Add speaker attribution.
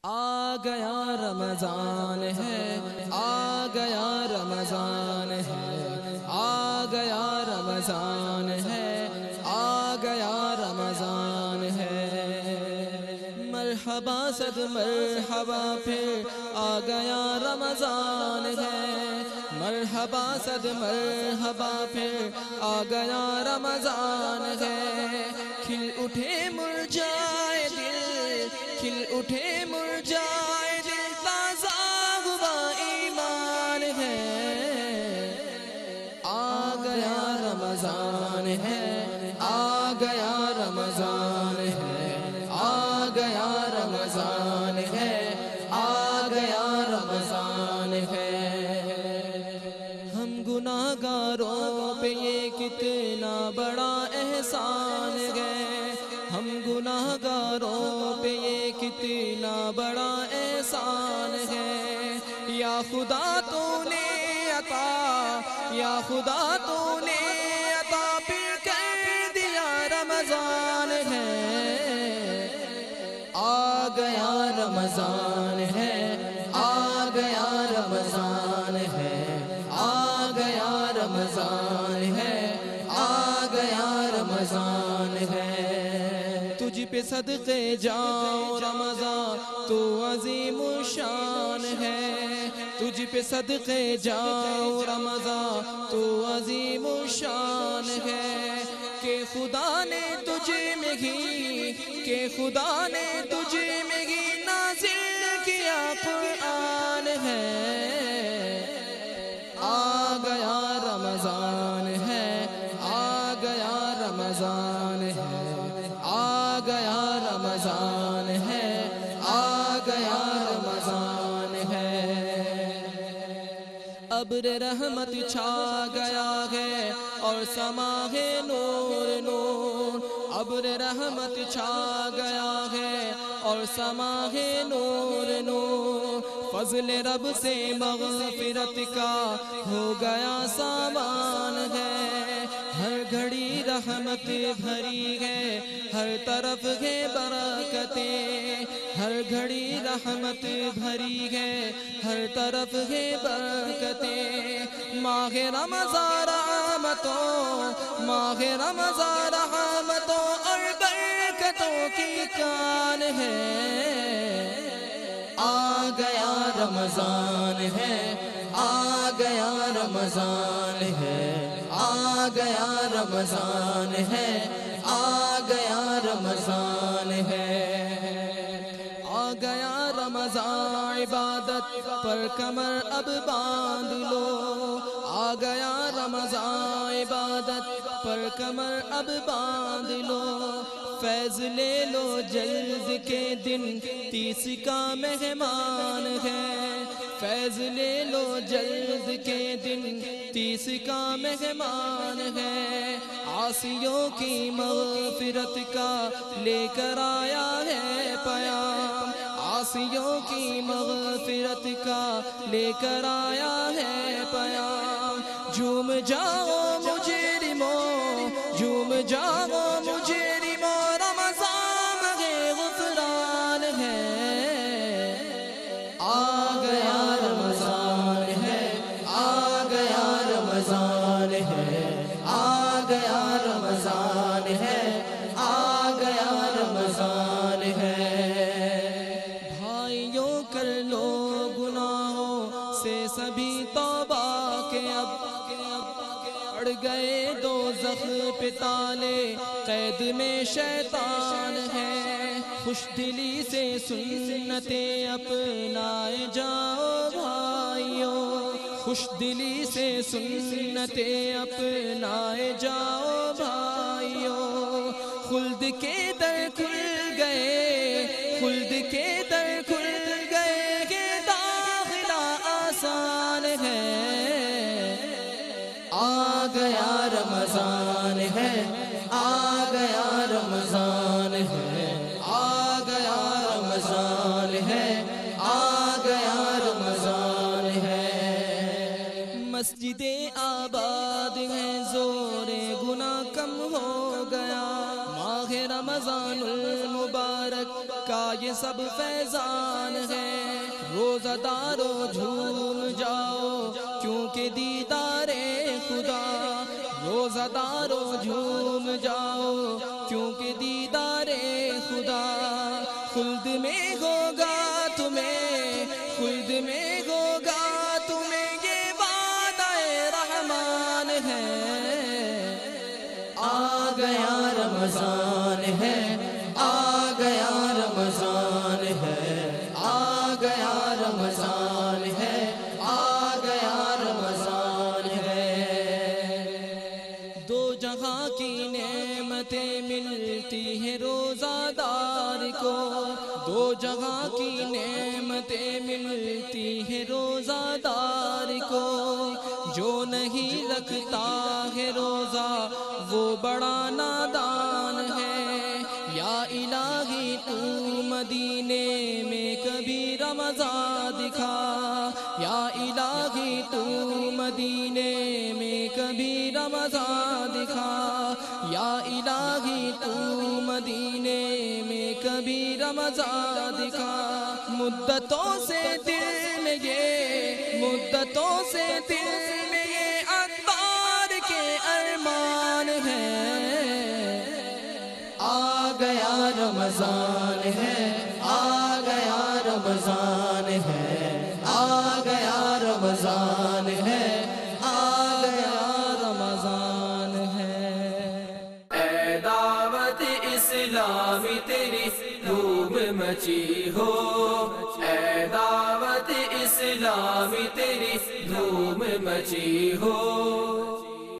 Speaker 1: آ گیا رمضان ہے، آ گیا رمضان ہے، آ گیا رمضان ہے، آ گیا رمضان ہے۔ مرحبا صد مرحبا پھر آ گیا رمضان ہے، مرحبا صد مرحبا پھر آ گیا رمضان ہے۔ کھل اٹھے مرجھائے دل، کھل اٹھے مرجھائے دل، تازہ ہوا ایمان ہے۔ آ گیا رمضان ہے، آ گیا رمضان ہے، آ گیا رمضان ہے، آ گیا رمضان ہے۔ ہم گناہ گاروں پہ یہ کتنا بڑا احسان ہے، ہم گناہ گاروں پہ یہ کتنا بڑا احسان ہے۔ یا خدا تو نے عطا، یا خدا تو نے عطا پھر کر دیا رمضان ہے۔ آ گیا رمضان ہے، آ گیا رمضان ہے، آ گیا رمضان ہے، آ گیا رمضان ہے۔ تجھ پہ صدقے جاؤ رمضان تو عظیم الشان ہے، تجھ پہ صدقے جاؤ رمضان تو عظیم الشان ہے۔ کہ خدا نے تجھے میں ہی، کہ خدا نے تجھے میں ہی نازل کیا قرآن ہے۔ آ گیا رمضان ہے، آ گیا رمضان ہے، آ گیا رمضان ہے، آ گیا رمضان ہے۔ ابر رحمت چھا گیا ہے اور سما ہے نور نور، ابر رحمت چھا گیا ہے اور سما ہے نور نور۔ فضل رب سے مغفرت کا ہو گیا سامان ہے، ہر گھڑی رحمت بھری ہے، ہر طرف ہے برکتیں، ہر گھڑی رحمت بھری ہے، ہر طرف ہے برکتیں۔ ماہ رمضان رحمتوں، ماہ رمضان رحمتوں اور برکتوں کی کان ہے۔ آ گیا رمضان ہے، آ گیا رمضان ہے، آ گیا رمضان ہے، آ گیا رمضان ہے۔ آ گیا رمضان عبادت پر کمر اب باندھ لو، آ گیا رمضان عبادت پر کمر اب باندھ لو۔ فیض لے لو جلد کے دن 30 کا مہمان ہے، فیض لے لو جلد کے دن 30 کا مہمان ہے۔ عاصیوں کی مغفرت کا لے کر آیا ہے پیام، عاصیوں کی مغفرت کا لے کر آیا ہے پیام۔ جھوم جاؤ مجرموں، جھوم جاؤ مجرموں، رمضان کے غفران ہے۔ آ گیا رمضان ہے، آ گیا رمضان ہے، آ گیا رمضان ہے، آ گیا رمضان ہے۔ بھائیوں کر لو گناہوں سے سبھی توبہ کے، اب پڑ گئے دوزخ پہ تالے، قید میں شیطان ہے۔ خوش دلی سے سنتیں اپنائے جاؤ بھائیوں، خوش دلی سے سنتیں اپنائے جاؤ بھائیوں۔ خلد کے در کھل گئے، خلد کے در کھل گئے، کہ داخلہ آسان ہے۔ آ گیا رمضان ہے، آ گیا رمضان ہے، آ گیا رمضان ہے، آ گیا رمضان ہے۔ مسجدیں آباد ہیں، زور گناہ کم ہو گیا، ماہ رمضان المبارک کا یہ کے سب فیضان ہے، روزہ دارو جھوم جاؤ کیونکہ دیدار خدا، روزہ دارو جھوم جاؤ کیونکہ دیدار خدا، خلد میں ہوگا تمہیں، خلد میں ہوگا تمہیں یہ وعدہ رحمان ہے، آ گیا رمضان ہے، آ گیا رمضان ہے، آ گیا رمضان ہے، آ گیا رمضان ہے، دو جہاں کی نعمتیں ملتی ہیں روزہ دار کو، دو جہاں کی نعمتیں ملتی ہیں روزہ دار کو، جو نہیں رکھتا ہے روزہ وہ بڑا نادان ہے، یا الہی تو مدینے میں کبھی رمضان دکھا، یا الہی تو مدینے میں کبھی رمضان دکھا، یا الہی تو مدینے میں کبھی رمضان دکھا، مدتوں سے دل میں یہ، مدتوں سے دل میں یہ عطار کے ارمان ہے، آ گیا رمضان ہے، آ گیا رمضان ہے، آ گیا رمضان ہے، آ گیا رمضان ہے، اے دعوت اسلامی تیری دھوم مچی ہو، اے دعوت اسلامی تیری دھوم مچی ہو،